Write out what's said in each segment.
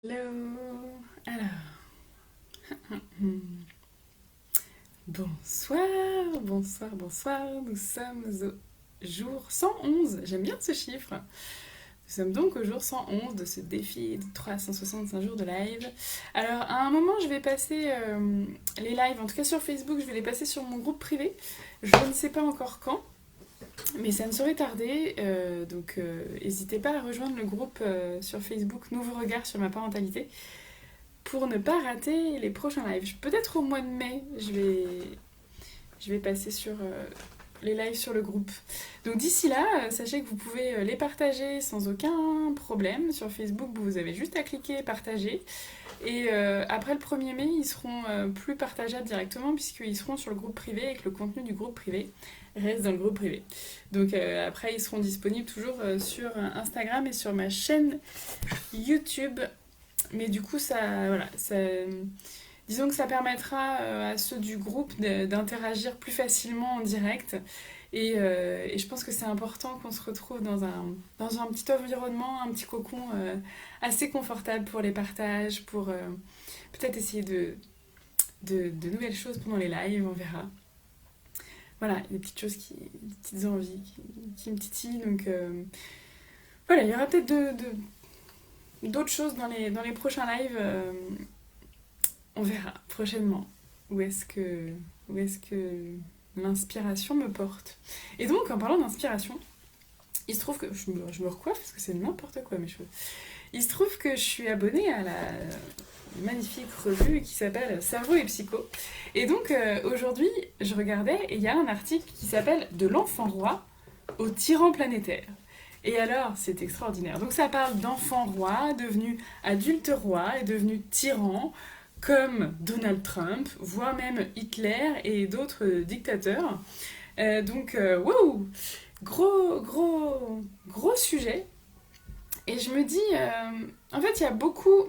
Hello. Alors, bonsoir, bonsoir, bonsoir. Nous sommes au jour 111. J'aime bien ce chiffre. Nous sommes donc au jour 111 de ce défi de 365 jours de live. Alors, à un moment, je vais passer les lives, en tout cas sur Facebook, je vais les passer sur mon groupe privé. Je ne sais pas encore quand, mais ça ne saurait tarder. Donc, n'hésitez pas à rejoindre le groupe sur Facebook Nouveau Regard sur ma parentalité pour ne pas rater les prochains lives. Peut-être au mois de mai, je vais passer sur les lives sur le groupe. Donc d'ici là, sachez que vous pouvez les partager sans aucun problème. Sur Facebook, vous avez juste à cliquer partager. Et après le 1er mai, ils seront plus partageables directement puisqu'ils seront sur le groupe privé et que le contenu du groupe privé reste dans le groupe privé. Donc après, ils seront disponibles toujours sur Instagram et sur ma chaîne YouTube. Mais du coup, disons que ça permettra à ceux du groupe d'interagir plus facilement en direct. Et je pense que c'est important qu'on se retrouve dans un petit environnement, un petit cocon assez confortable pour les partages, pour peut-être essayer de nouvelles choses pendant les lives, on verra. Voilà, des petites choses, des petites envies qui me titillent. Donc voilà, il y aura peut-être d'autres choses dans les prochains lives. On verra prochainement où est-ce que l'inspiration me porte. Et donc, en parlant d'inspiration, il se trouve que je me recoiffe parce que c'est n'importe quoi mes cheveux. Il se trouve que je suis abonnée à la magnifique revue qui s'appelle Cerveau et Psycho. Et donc aujourd'hui, je regardais et il y a un article qui s'appelle De l'enfant roi au tyran planétaire. Et alors, c'est extraordinaire. Donc ça parle d'enfant roi, devenu adulte roi et devenu tyran, comme Donald Trump, voire même Hitler et d'autres dictateurs. Donc, wow, gros sujet. Et je me dis, en fait, il y a beaucoup.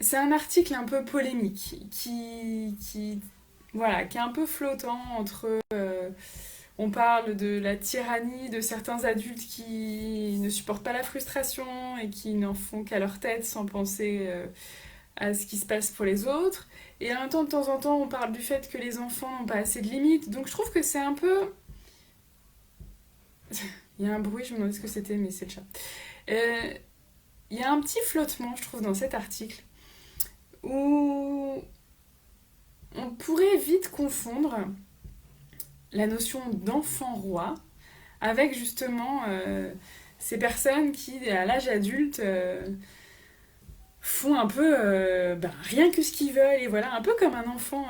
C'est un article un peu polémique voilà, qui est un peu flottant entre. On parle de la tyrannie de certains adultes qui ne supportent pas la frustration et qui n'en font qu'à leur tête sans penser à ce qui se passe pour les autres. Et en même temps, de temps en temps, on parle du fait que les enfants n'ont pas assez de limites. Donc je trouve que c'est un peu. Il y a un bruit, je me demandais ce que c'était, mais c'est le chat. Il y a un petit flottement, je trouve, dans cet article, où on pourrait vite confondre la notion d'enfant roi avec justement ces personnes qui, à l'âge adulte, font un peu rien que ce qu'ils veulent, et voilà, un peu comme un enfant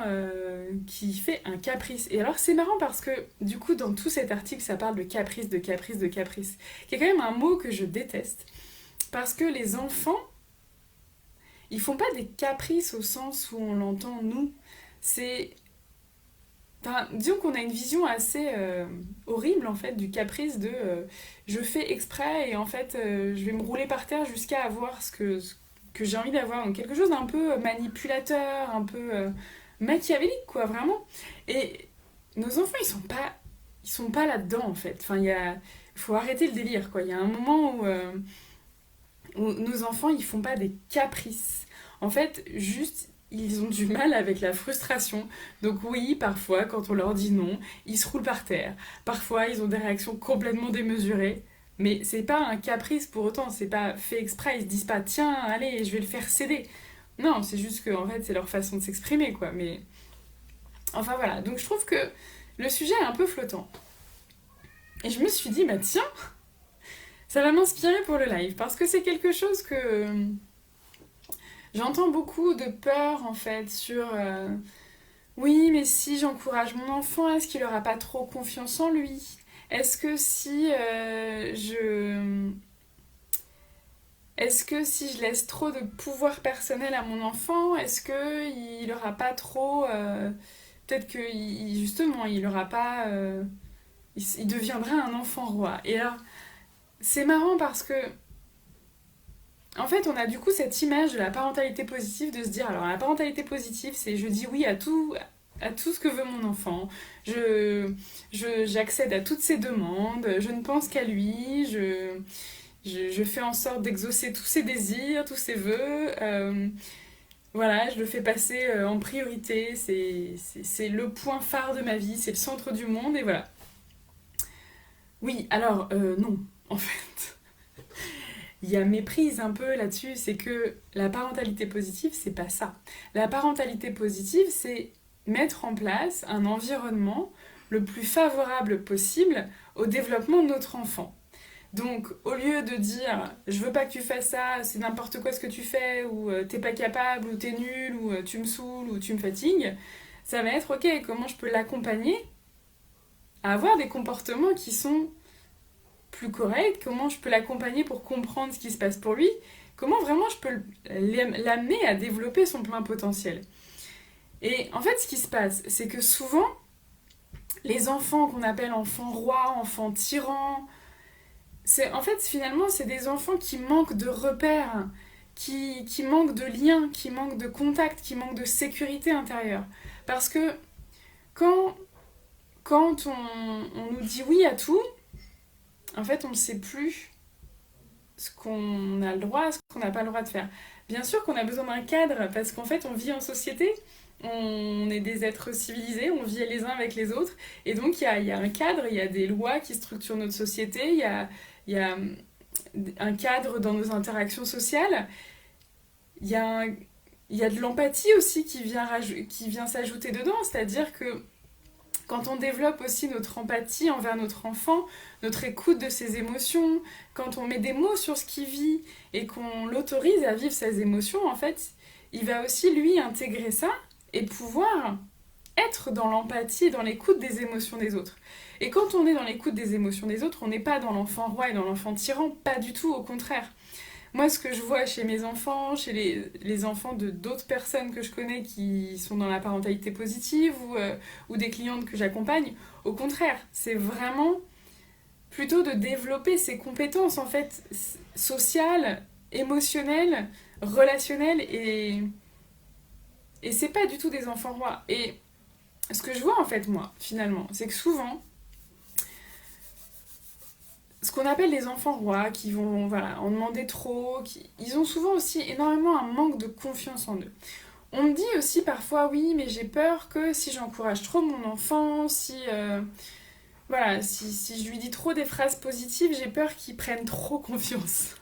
qui fait un caprice. Et alors c'est marrant parce que du coup dans tout cet article ça parle de caprice, de caprice, de caprice, qui est quand même un mot que je déteste, parce que les enfants, ils font pas des caprices au sens où on l'entend nous, c'est... Enfin, disons qu'on a une vision assez horrible en fait du caprice de je fais exprès et en fait je vais me rouler par terre jusqu'à avoir ce que j'ai envie d'avoir. Donc quelque chose d'un peu manipulateur, un peu machiavélique quoi, vraiment. Et nos enfants ils sont pas là-dedans en fait. Enfin, il faut arrêter le délire quoi. Il y a un moment où nos enfants ils font pas des caprices. En fait, juste ils ont du mal avec la frustration. Donc oui, parfois, quand on leur dit non, ils se roulent par terre. Parfois, ils ont des réactions complètement démesurées. Mais c'est pas un caprice pour autant, c'est pas fait exprès. Ils se disent pas, tiens, allez, je vais le faire céder. Non, c'est juste que en fait, c'est leur façon de s'exprimer, quoi. Mais enfin voilà. Donc je trouve que le sujet est un peu flottant. Et je me suis dit, bah tiens, ça va m'inspirer pour le live parce que c'est quelque chose que j'entends beaucoup de peur en fait sur oui, mais si j'encourage mon enfant, est-ce qu'il n'aura pas trop confiance en lui? Est-ce que si je laisse trop de pouvoir personnel à mon enfant, est-ce que il aura pas trop peut-être que justement il aura pas il deviendra un enfant roi. Et alors c'est marrant parce que en fait, on a du coup cette image de la parentalité positive, de se dire, alors la parentalité positive, c'est je dis oui à tout ce que veut mon enfant, j'accède à toutes ses demandes, je ne pense qu'à lui, je fais en sorte d'exaucer tous ses désirs, tous ses vœux. Voilà, je le fais passer en priorité. C'est le point phare de ma vie, c'est le centre du monde, et voilà. Oui, alors, non, en fait. Il y a méprise un peu là-dessus, c'est que la parentalité positive, c'est pas ça. La parentalité positive, c'est mettre en place un environnement le plus favorable possible au développement de notre enfant. Donc, au lieu de dire je veux pas que tu fasses ça, c'est n'importe quoi ce que tu fais, ou t'es pas capable, ou t'es nul, ou tu me saoules, ou tu me fatigues, ça va être ok, comment je peux l'accompagner à avoir des comportements qui sont plus corrects, comment je peux l'accompagner pour comprendre ce qui se passe pour lui, comment vraiment je peux l'amener à développer son plein potentiel. Et en fait, ce qui se passe, c'est que souvent, les enfants qu'on appelle enfants rois, enfants tyrans, en fait, finalement, c'est des enfants qui manquent de repères, qui manquent de liens, qui manquent de contact, qui manquent de sécurité intérieure. Parce que quand, quand on nous dit oui à tout, en fait, on ne sait plus ce qu'on a le droit, ce qu'on n'a pas le droit de faire. Bien sûr qu'on a besoin d'un cadre, parce qu'en fait, on vit en société, on est des êtres civilisés, on vit les uns avec les autres, et donc il y a un cadre, il y a des lois qui structurent notre société, il y a un cadre dans nos interactions sociales, il y a, il y a de l'empathie aussi qui vient s'ajouter dedans, c'est-à-dire que quand on développe aussi notre empathie envers notre enfant, notre écoute de ses émotions, quand on met des mots sur ce qu'il vit et qu'on l'autorise à vivre ses émotions, en fait, il va aussi lui intégrer ça et pouvoir être dans l'empathie, dans l'écoute des émotions des autres. Et quand on est dans l'écoute des émotions des autres, on n'est pas dans l'enfant roi et dans l'enfant tyran, pas du tout, au contraire. Moi, ce que je vois chez mes enfants, chez les enfants de d'autres personnes que je connais qui sont dans la parentalité positive ou des clientes que j'accompagne, au contraire, c'est vraiment plutôt de développer ces compétences en fait sociales, émotionnelles, relationnelles et c'est pas du tout des enfants rois. Et ce que je vois en fait moi, finalement, c'est que souvent ce qu'on appelle les enfants rois, qui vont voilà, en demander trop, ils ont souvent aussi énormément un manque de confiance en eux. On me dit aussi parfois, oui, mais j'ai peur que si j'encourage trop mon enfant, voilà, si je lui dis trop des phrases positives, j'ai peur qu'il prenne trop confiance.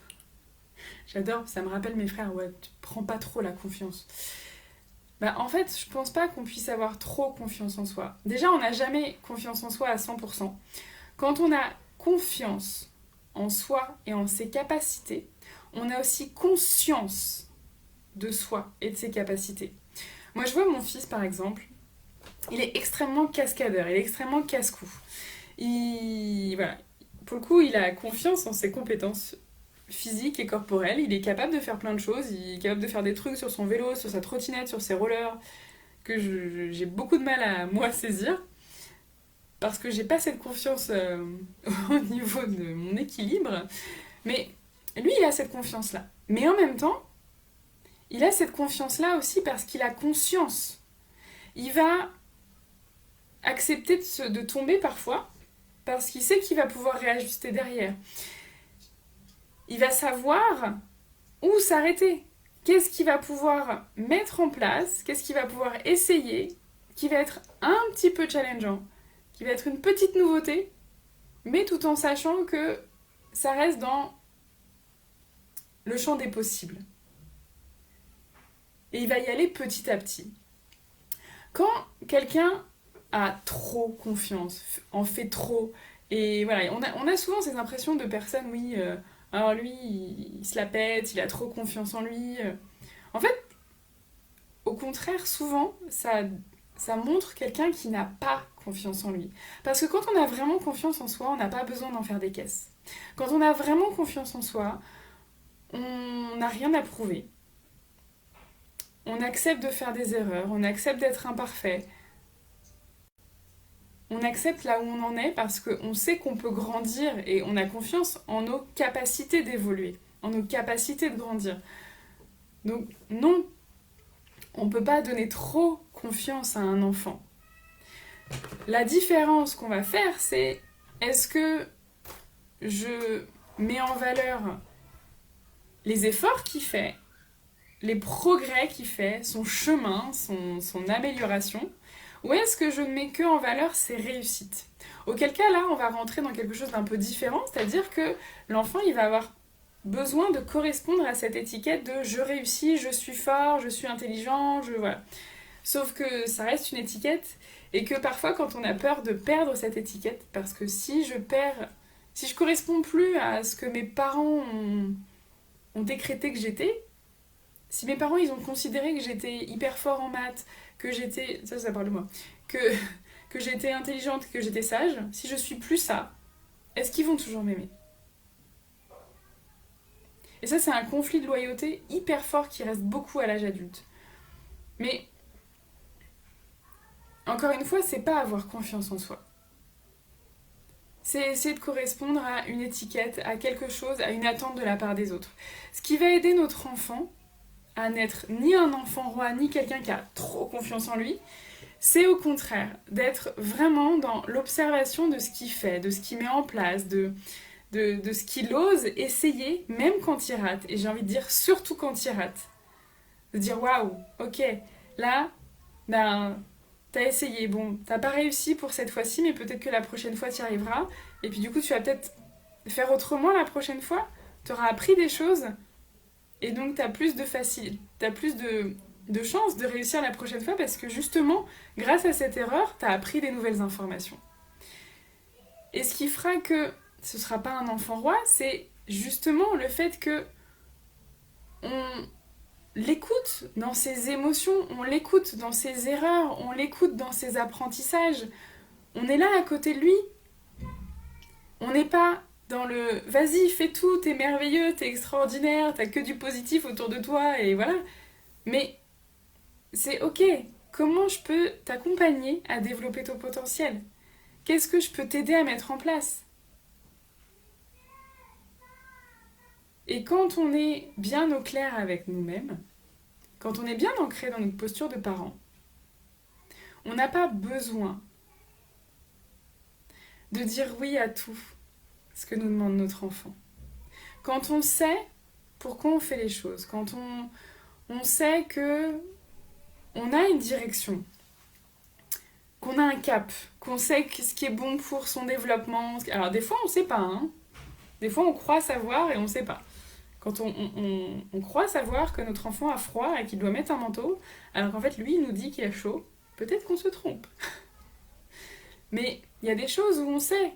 J'adore, ça me rappelle mes frères, ouais, tu prends pas trop la confiance. Bah, en fait, je pense pas qu'on puisse avoir trop confiance en soi. Déjà, on n'a jamais confiance en soi à 100%. Quand on a confiance en soi et en ses capacités, on a aussi conscience de soi et de ses capacités. Moi, je vois mon fils, par exemple, il est extrêmement cascadeur, il est extrêmement casse-cou. Voilà. Pour le coup, il a confiance en ses compétences physiques et corporelles. Il est capable de faire plein de choses. Il est capable de faire des trucs sur son vélo, sur sa trottinette, sur ses rollers, que j'ai beaucoup de mal à moi saisir. Parce que j'ai pas cette confiance au niveau de mon équilibre. Mais lui, il a cette confiance-là. Mais en même temps, il a cette confiance-là aussi parce qu'il a conscience. Il va accepter de tomber parfois parce qu'il sait qu'il va pouvoir réajuster derrière. Il va savoir où s'arrêter. Qu'est-ce qu'il va pouvoir mettre en place, qu'est-ce qu'il va pouvoir essayer, qui va être un petit peu challengeant, qui va être une petite nouveauté, mais tout en sachant que ça reste dans le champ des possibles. Et il va y aller petit à petit. Quand quelqu'un a trop confiance, en fait trop, et voilà, on a souvent ces impressions de personnes, oui, alors lui, il se la pète, il a trop confiance en lui. En fait, au contraire, souvent, ça montre quelqu'un qui n'a pas confiance en lui. Parce que quand on a vraiment confiance en soi, on n'a pas besoin d'en faire des caisses. Quand on a vraiment confiance en soi, on n'a rien à prouver. On accepte de faire des erreurs, on accepte d'être imparfait. On accepte là où on en est parce qu'on sait qu'on peut grandir et on a confiance en nos capacités d'évoluer, en nos capacités de grandir. Donc non, on ne peut pas donner trop confiance à un enfant. La différence qu'on va faire, c'est est-ce que je met en valeur les efforts qu'il fait, les progrès qu'il fait, son chemin, son amélioration, ou est-ce que je ne mets que en valeur ses réussites? Auquel cas, là, on va rentrer dans quelque chose d'un peu différent, c'est-à-dire que l'enfant, il va avoir besoin de correspondre à cette étiquette de je réussis, je suis fort, je suis intelligent, voilà. Sauf que ça reste une étiquette et que parfois quand on a peur de perdre cette étiquette, parce que si je corresponds plus à ce que mes parents ont décrété que j'étais, si mes parents ils ont considéré que j'étais hyper fort en maths, que j'étais, ça parle de moi, que j'étais intelligente, que j'étais sage, si je suis plus ça, est-ce qu'ils vont toujours m'aimer? Et ça, c'est un conflit de loyauté hyper fort qui reste beaucoup à l'âge adulte. Mais, encore une fois, c'est pas avoir confiance en soi. C'est essayer de correspondre à une étiquette, à quelque chose, à une attente de la part des autres. Ce qui va aider notre enfant à n'être ni un enfant roi, ni quelqu'un qui a trop confiance en lui, c'est au contraire d'être vraiment dans l'observation de ce qu'il fait, de ce qu'il met en place, de ce qu'il ose essayer, même quand il rate. Et j'ai envie de dire, surtout quand il rate. De dire, waouh, ok, là, ben, t'as essayé. Bon, t'as pas réussi pour cette fois-ci, mais peut-être que la prochaine fois, t'y arriveras. Et puis du coup, tu vas peut-être faire autrement la prochaine fois. T'auras appris des choses. Et donc, t'as plus de chances de réussir la prochaine fois parce que justement, grâce à cette erreur, t'as appris des nouvelles informations. Et ce qui fera que ce sera pas un enfant roi, c'est justement le fait que on l'écoute dans ses émotions, on l'écoute dans ses erreurs, on l'écoute dans ses apprentissages. On est là à côté de lui. On n'est pas dans le vas-y, fais tout, t'es merveilleux, t'es extraordinaire, t'as que du positif autour de toi et voilà. Mais c'est ok, comment je peux t'accompagner à développer ton potentiel? Qu'est-ce que je peux t'aider à mettre en place? Et quand on est bien au clair avec nous-mêmes, quand on est bien ancré dans notre posture de parent, on n'a pas besoin de dire oui à tout ce que nous demande notre enfant. Quand on sait pourquoi on fait les choses, quand on sait que on a une direction, qu'on a un cap, qu'on sait ce qui est bon pour son développement. Alors des fois on ne sait pas, hein. Des fois on croit savoir et on ne sait pas. Quand on croit savoir que notre enfant a froid et qu'il doit mettre un manteau, alors qu'en fait lui il nous dit qu'il a chaud, peut-être qu'on se trompe. Mais il y a des choses où on sait.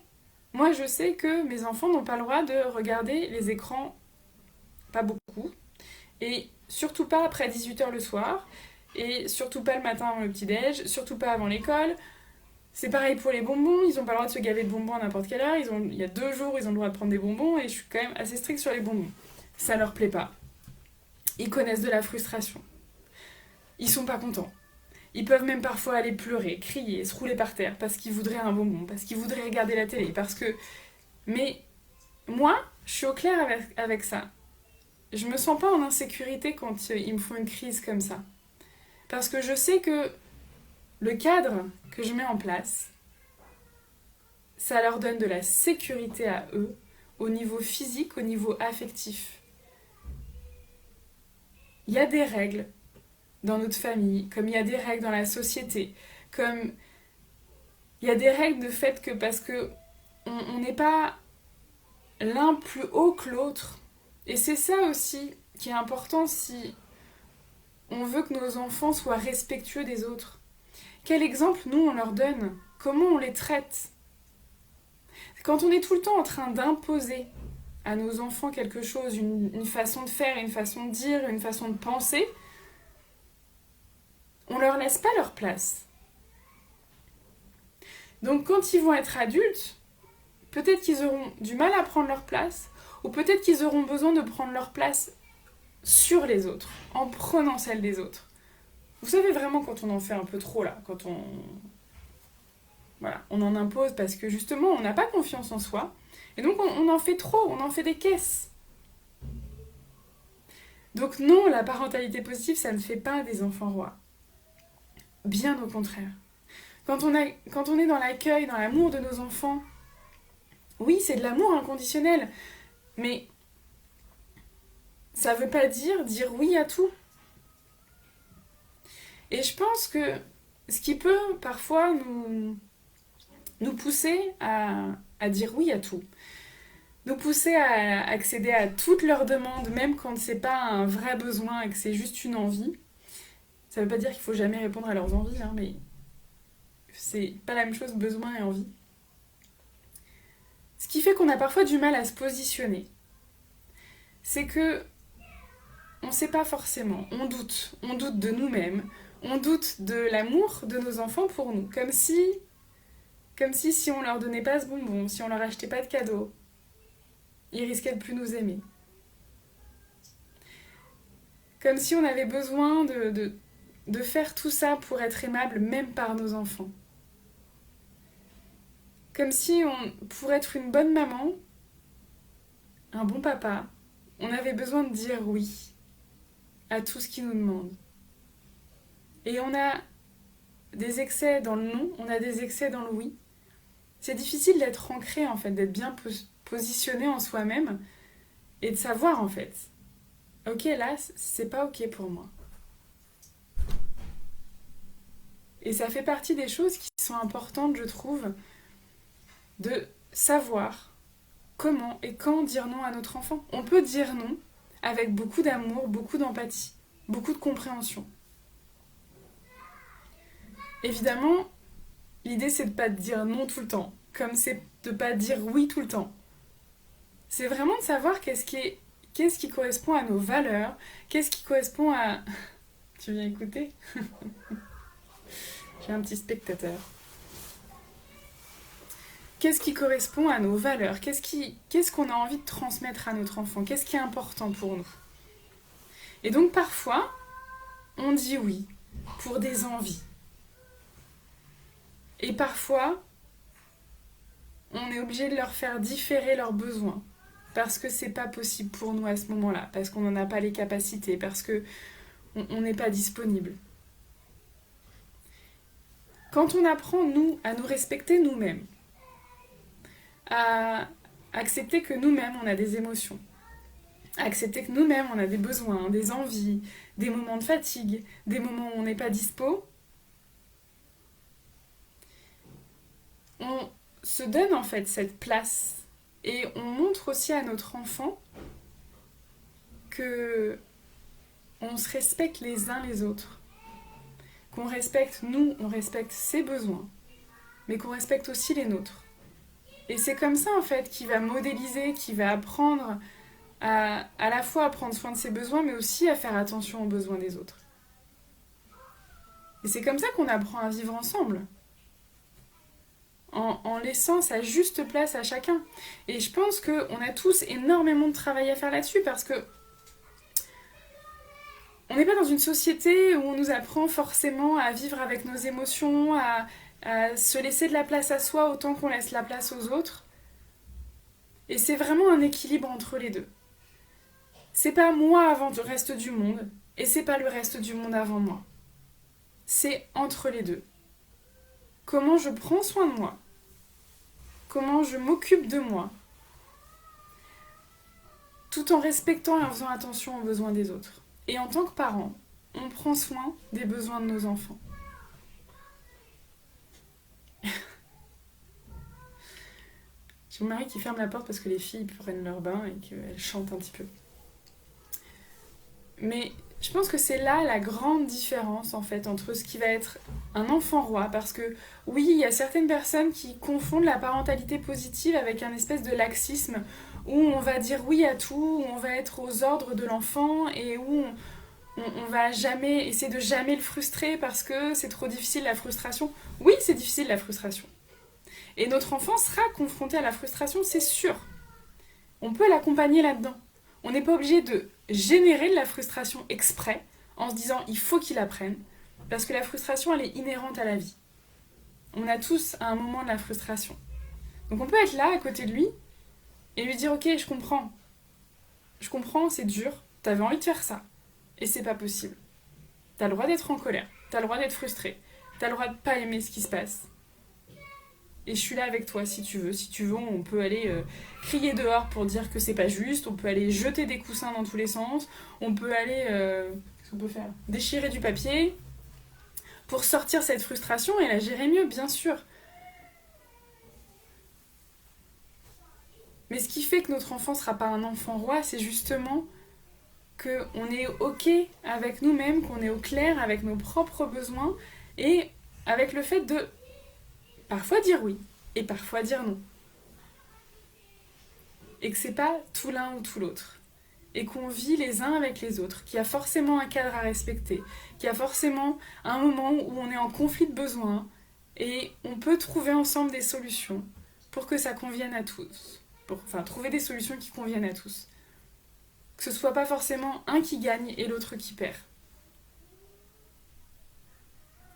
Moi je sais que mes enfants n'ont pas le droit de regarder les écrans, pas beaucoup, et surtout pas après 18h le soir, et surtout pas le matin avant le petit-déj, surtout pas avant l'école. C'est pareil pour les bonbons, ils n'ont pas le droit de se gaver de bonbons à n'importe quelle heure, il y a 2 jours où ils ont le droit de prendre des bonbons, et je suis quand même assez stricte sur les bonbons. Ça leur plaît pas. Ils connaissent de la frustration. Ils sont pas contents. Ils peuvent même parfois aller pleurer, crier, se rouler par terre parce qu'ils voudraient un bonbon, parce qu'ils voudraient regarder la télé, parce que... Mais moi, je suis au clair avec ça. Je me sens pas en insécurité quand ils me font une crise comme ça. Parce que je sais que le cadre que je mets en place, ça leur donne de la sécurité à eux, au niveau physique, au niveau affectif. Il y a des règles dans notre famille, comme il y a des règles dans la société, comme il y a des règles de fait que parce que on n'est pas l'un plus haut que l'autre. Et c'est ça aussi qui est important si on veut que nos enfants soient respectueux des autres. Quel exemple, nous, on leur donne? Comment on les traite? Quand on est tout le temps en train d'imposer à nos enfants quelque chose, une façon de faire, une façon de dire, une façon de penser, on leur laisse pas leur place. Donc quand ils vont être adultes, peut-être qu'ils auront du mal à prendre leur place, ou peut-être qu'ils auront besoin de prendre leur place sur les autres, en prenant celle des autres. Vous savez vraiment quand on en fait un peu trop là, quand voilà, on en impose parce que justement on n'a pas confiance en soi, et donc on en fait trop, on en fait des caisses. Donc non, la parentalité positive, ça ne fait pas des enfants rois. Bien au contraire. Quand on est dans l'accueil, dans l'amour de nos enfants, oui, c'est de l'amour inconditionnel. Mais ça veut pas dire oui à tout. Et je pense que ce qui peut parfois nous pousser à dire oui à tout, nous pousser à accéder à toutes leurs demandes, même quand c'est pas un vrai besoin et que c'est juste une envie. Ça veut pas dire qu'il faut jamais répondre à leurs envies, hein, mais c'est pas la même chose, besoin et envie. Ce qui fait qu'on a parfois du mal à se positionner, c'est que on sait pas forcément, on doute de nous-mêmes, on doute de l'amour de nos enfants pour nous, comme si on leur donnait pas ce bonbon, si on leur achetait pas de cadeaux, ils risquaient de plus nous aimer. Comme si on avait besoin de faire tout ça pour être aimable même par nos enfants. Comme si pour être une bonne maman, un bon papa, on avait besoin de dire oui à tout ce qu'ils nous demandent. Et on a des excès dans le non, on a des excès dans le oui. C'est difficile d'être ancré en fait, d'être bien positionné en soi-même et de savoir en fait, ok là c'est pas ok pour moi. Et ça fait partie des choses qui sont importantes je trouve, de savoir comment et quand dire non à notre enfant. On peut dire non avec beaucoup d'amour, beaucoup d'empathie, beaucoup de compréhension. Évidemment, l'idée c'est de pas dire non tout le temps, comme c'est de pas dire oui tout le temps. C'est vraiment de savoir qu'est-ce qui correspond à nos valeurs, qu'est-ce qui correspond à... Tu viens écouter? J'ai un petit spectateur. Qu'est-ce qui correspond à nos valeurs? Qu'est-ce qu'on a envie de transmettre à notre enfant? Qu'est-ce qui est important pour nous? Et donc parfois, on dit oui pour des envies. Et parfois, on est obligé de leur faire différer leurs besoins. Parce que c'est pas possible pour nous à ce moment-là. Parce qu'on n'en a pas les capacités. Parce qu'on n'est pas disponible. Quand on apprend, nous, à nous respecter nous-mêmes, à accepter que nous-mêmes, on a des émotions, à accepter que nous-mêmes, on a des besoins, des envies, des moments de fatigue, des moments où on n'est pas dispo, on se donne en fait cette place et on montre aussi à notre enfant que on se respecte les uns les autres, qu'on respecte nous, on respecte ses besoins, mais qu'on respecte aussi les nôtres. Et c'est comme ça en fait qu'il va modéliser, qu'il va apprendre à la fois à prendre soin de ses besoins, mais aussi à faire attention aux besoins des autres. Et c'est comme ça qu'on apprend à vivre ensemble, en laissant sa juste place à chacun. Et je pense qu'on a tous énormément de travail à faire là-dessus, parce que on n'est pas dans une société où on nous apprend forcément à vivre avec nos émotions, à se laisser de la place à soi autant qu'on laisse la place aux autres. Et c'est vraiment un équilibre entre les deux. C'est pas moi avant le reste du monde, et c'est pas le reste du monde avant moi. C'est entre les deux. Comment je prends soin de moi? Comment je m'occupe de moi? Tout en respectant et en faisant attention aux besoins des autres. Et en tant que parent, on prend soin des besoins de nos enfants. J'ai mon mari qui ferme la porte parce que les filles prennent leur bain et qu'elles chantent un petit peu. Mais je pense que c'est là la grande différence en fait entre ce qui va être un enfant roi, parce que oui, il y a certaines personnes qui confondent la parentalité positive avec un espèce de laxisme où on va dire oui à tout, où on va être aux ordres de l'enfant et où on va jamais essayer de jamais le frustrer parce que c'est trop difficile la frustration. Oui, c'est difficile la frustration. Et notre enfant sera confronté à la frustration, c'est sûr. On peut l'accompagner là-dedans. On n'est pas obligé de générer de la frustration exprès en se disant il faut qu'il apprenne, parce que la frustration elle est inhérente à la vie. On a tous à un moment de la frustration. Donc on peut être là à côté de lui et lui dire ok, je comprends, c'est dur, t'avais envie de faire ça et c'est pas possible. T'as le droit d'être en colère, t'as le droit d'être frustré, t'as le droit de pas aimer ce qui se passe. Et je suis là avec toi si tu veux. Si tu veux, on peut aller crier dehors pour dire que c'est pas juste. On peut aller jeter des coussins dans tous les sens. On peut aller... qu'est-ce qu'on peut faire? Déchirer du papier pour sortir cette frustration et la gérer mieux, bien sûr. Mais ce qui fait que notre enfant sera pas un enfant roi, c'est justement qu'on est OK avec nous-mêmes, qu'on est au clair avec nos propres besoins et avec le fait de parfois dire oui et parfois dire non. Et que c'est pas tout l'un ou tout l'autre. Et qu'on vit les uns avec les autres, qu'il y a forcément un cadre à respecter, qu'il y a forcément un moment où on est en conflit de besoins et on peut trouver ensemble des solutions pour que ça convienne à tous. Enfin, trouver des solutions qui conviennent à tous. Que ce soit pas forcément un qui gagne et l'autre qui perd.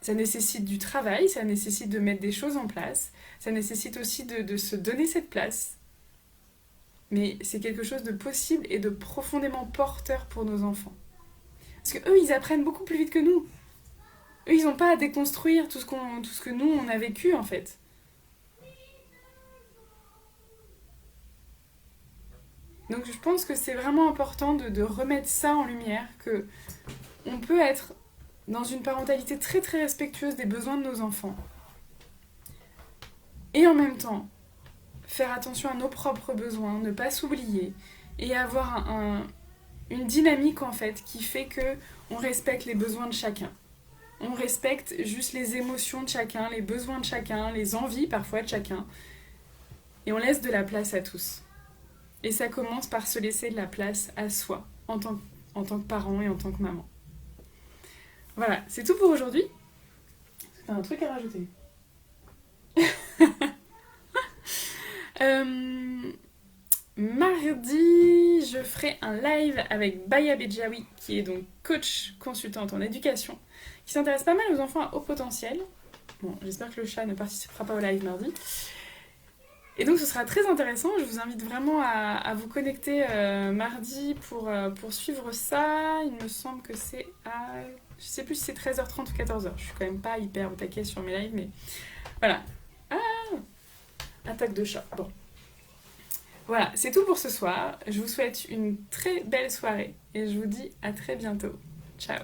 Ça nécessite du travail, ça nécessite de mettre des choses en place, ça nécessite aussi de se donner cette place. Mais c'est quelque chose de possible et de profondément porteur pour nos enfants. Parce que eux, ils apprennent beaucoup plus vite que nous. Eux, ils n'ont pas à déconstruire tout ce que nous, on a vécu, en fait. Donc je pense que c'est vraiment important de remettre ça en lumière, que on peut être dans une parentalité très très respectueuse des besoins de nos enfants. Et en même temps, faire attention à nos propres besoins, ne pas s'oublier, et avoir une dynamique en fait qui fait que on respecte les besoins de chacun. On respecte juste les émotions de chacun, les besoins de chacun, les envies parfois de chacun. Et on laisse de la place à tous. Et ça commence par se laisser de la place à soi, en tant que parent et en tant que maman. Voilà, c'est tout pour aujourd'hui. T'as un truc à rajouter? Mardi, je ferai un live avec Baya Bedjawi, qui est donc coach consultante en éducation, qui s'intéresse pas mal aux enfants à haut potentiel. Bon, j'espère que le chat ne participera pas au live mardi. Et donc ce sera très intéressant, je vous invite vraiment à vous connecter mardi pour suivre ça. Il me semble que c'est à... Je sais plus si c'est 13h30 ou 14h, je suis quand même pas hyper au taquet sur mes lives, mais voilà. Ah, attaque de chat, bon. Voilà, c'est tout pour ce soir. Je vous souhaite une très belle soirée et je vous dis à très bientôt. Ciao.